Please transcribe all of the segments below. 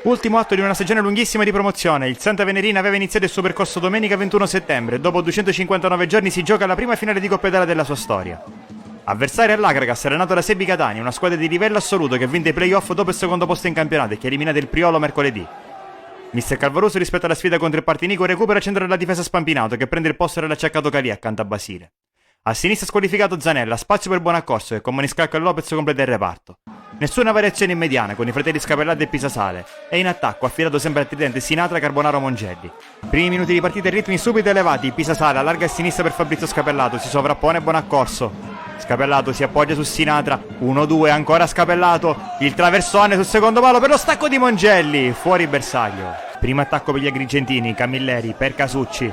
Ultimo atto di una stagione lunghissima di promozione, il Santa Venerina aveva iniziato il suo percorso domenica 21 settembre, dopo 259 giorni si gioca la prima finale di Coppa Italia della sua storia. Avversario all'Agragas era nato da Sebi Catania, una squadra di livello assoluto che ha vinto i playoff dopo il secondo posto in campionato e che ha eliminato il Priolo mercoledì. Mister Calvaruso rispetto alla sfida contro il Partinico recupera il centro della difesa Spampinato che prende il posto dell'acciaccato Calì accanto a Basile. A sinistra squalificato Zanella, spazio per Buonaccorso che con Maniscalco e Lopez completa il reparto. Nessuna variazione in mediana con i fratelli Scapellato e Pisasale e in attacco affidato sempre al tridente Sinatra, Carbonaro, Mongelli. Primi minuti di partita e ritmi subito elevati, Pisasale allarga a sinistra per Fabrizio Scapellato, si sovrappone Buonaccorso. Scapellato si appoggia su Sinatra, 1-2, ancora Scapellato, il traversone sul secondo palo per lo stacco di Mongelli, fuori bersaglio. Primo attacco per gli agrigentini, Camilleri per Casucci.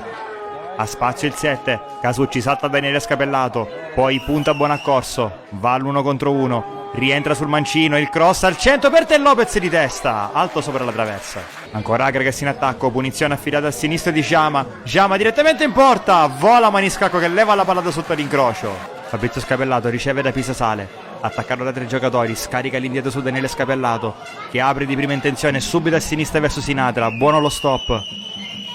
A spazio il 7, Casucci salta a Daniele Scapellato, poi punta Buonaccorso, va all'1 contro 1. Rientra sul mancino, il cross al centro per Tel Lopez di testa, alto sopra la traversa. Ancora Agragas in attacco, punizione affidata a sinistra di Giama. Giama direttamente in porta, vola Maniscalco che leva la palla da sotto l'incrocio. Fabrizio Scapellato riceve da Pisasale, attaccato da 3 giocatori, scarica l'indietro su Daniele Scapellato, che apre di prima intenzione subito a sinistra verso Sinatra, buono lo stop.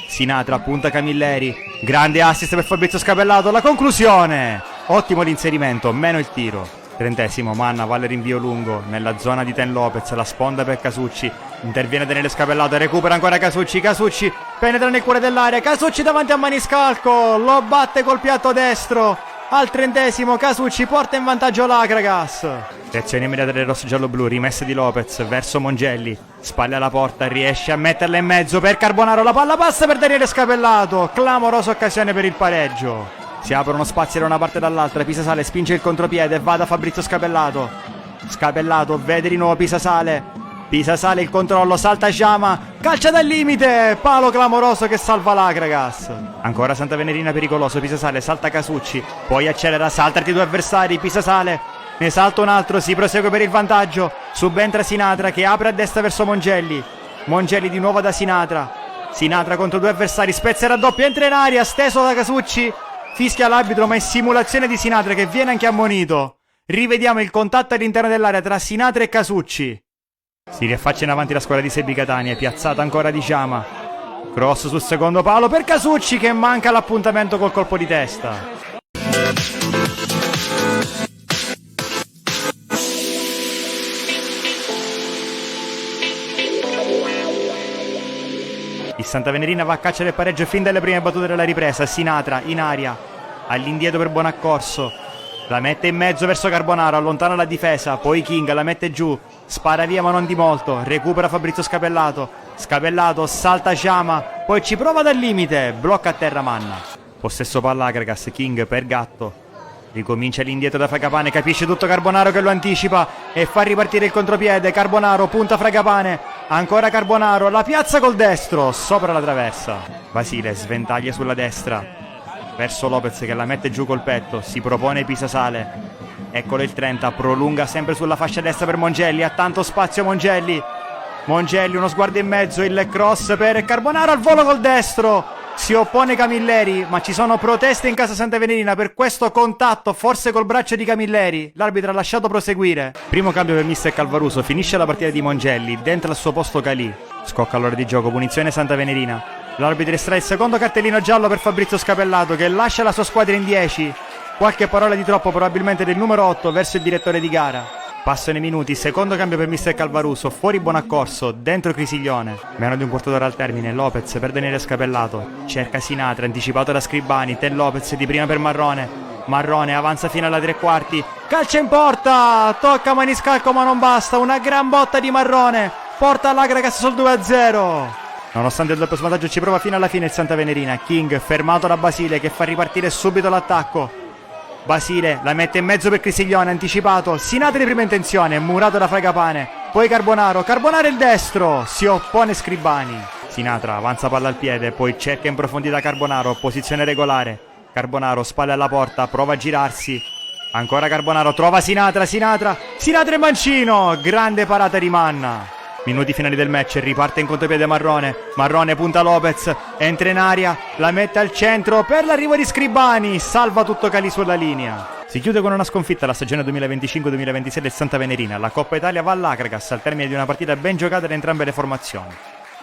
Sinatra punta Camilleri, grande assist per Fabrizio Scapellato, la conclusione! Ottimo l'inserimento, meno il tiro. 30esimo, Manna va al rinvio lungo, nella zona di Ten Lopez, la sponda per Casucci, interviene Daniele Scapellato, recupera ancora Casucci, Casucci penetra nel cuore dell'area, Casucci davanti a Maniscalco, lo batte col piatto destro, al 30esimo Casucci porta in vantaggio l'Agragas. Reazione immediata del rosso giallo-blu, rimessa di Lopez verso Mongelli, spalle alla porta, riesce a metterla in mezzo per Carbonaro, la palla passa per Daniele Scapellato, clamorosa occasione per il pareggio. Si aprono spazi da una parte e dall'altra, Pisasale spinge il contropiede e va da Fabrizio Scapellato. Scapellato vede di nuovo Pisasale. Pisasale il controllo, salta Giama, calcia dal limite, palo clamoroso che salva l'Agragas. Ancora Santa Venerina pericoloso, Pisasale salta Casucci, poi accelera, salta i 2 avversari, Pisasale ne salta un altro, si prosegue per il vantaggio, subentra Sinatra che apre a destra verso Mongelli. Mongelli di nuovo da Sinatra. Sinatra contro 2 avversari, spezza il raddoppio, entra in aria, steso da Casucci. Fischia l'arbitro ma è simulazione di Sinatra che viene anche ammonito. Rivediamo il contatto all'interno dell'area tra Sinatra e Casucci. Si riaffaccia in avanti la squadra di Sebi Catania, piazzata ancora di Giama. Cross sul secondo palo per Casucci che manca l'appuntamento col colpo di testa. Il Santa Venerina va a caccia del pareggio fin dalle prime battute della ripresa. Sinatra in aria, all'indietro per Buonaccorso, la mette in mezzo verso Carbonaro, allontana la difesa, poi King la mette giù, spara via ma non di molto, recupera Fabrizio Scapellato, Scapellato salta Giama, poi ci prova dal limite, blocca a terra Manna. Possesso palla Agragas, King per Gatto, ricomincia all'indietro da Fragapane, capisce tutto Carbonaro che lo anticipa e fa ripartire il contropiede. Carbonaro punta Fragapane, ancora Carbonaro, la piazza col destro, sopra la traversa. Basile sventaglia sulla destra, verso Lopez che la mette giù col petto, si propone Pisasale. Eccolo il 30, prolunga sempre sulla fascia destra per Mongelli, ha tanto spazio Mongelli. Mongelli, uno sguardo in mezzo, il cross per Carbonaro al volo col destro. Si oppone Camilleri, ma ci sono proteste in casa Santa Venerina per questo contatto, forse col braccio di Camilleri. L'arbitro ha lasciato proseguire. Primo cambio per mister Calvaruso, finisce la partita di Mongelli, dentro al suo posto Calì. Scocca all'ora di gioco, punizione Santa Venerina. L'arbitro estrae il secondo cartellino giallo per Fabrizio Scapellato che lascia la sua squadra in 10. Qualche parola di troppo probabilmente del numero 8 verso il direttore di gara. Passano i minuti, secondo cambio per mister Calvaruso, fuori Buonaccorso, dentro Crisiglione. Meno di un quarto d'ora al termine, Lopez per Daniele Scapellato, cerca Sinatra, anticipato da Scribani, Tel Lopez di prima per Marrone. Marrone avanza fino alla 3/4, calcia in porta, tocca Maniscalco ma non basta, una gran botta di Marrone, porta l'Agragas sul 2-0. Nonostante il doppio svantaggio ci prova fino alla fine il Santa Venerina, King fermato da Basile che fa ripartire subito l'attacco. Basile la mette in mezzo per Crisiglione, anticipato, Sinatra di prima intenzione, murato da Fragapane, poi Carbonaro, Carbonaro il destro, si oppone Scribani. Sinatra avanza palla al piede, poi cerca in profondità Carbonaro, posizione regolare. Carbonaro spalle alla porta, prova a girarsi, ancora Carbonaro, trova Sinatra e mancino, grande parata di Manna. Minuti finali del match, riparte in contropiede Marrone. Marrone punta Lopez, entra in aria, la mette al centro per l'arrivo di Scribani, salva tutto Cali sulla linea. Si chiude con una sconfitta la stagione 2025-2026 del Santa Venerina. La Coppa Italia va all'Akragas al termine di una partita ben giocata da entrambe le formazioni.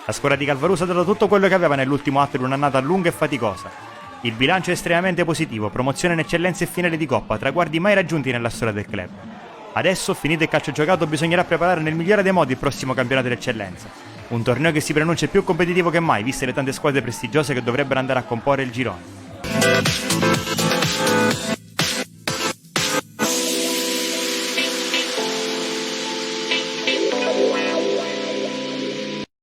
La squadra di Calvarusa ha dato tutto quello che aveva nell'ultimo atto di un'annata lunga e faticosa. Il bilancio è estremamente positivo, promozione in eccellenza e finale di Coppa, traguardi mai raggiunti nella storia del club. Adesso, finito il calcio giocato, bisognerà preparare nel migliore dei modi il prossimo campionato d'eccellenza. Un torneo che si preannuncia più competitivo che mai, viste le tante squadre prestigiose che dovrebbero andare a comporre il girone.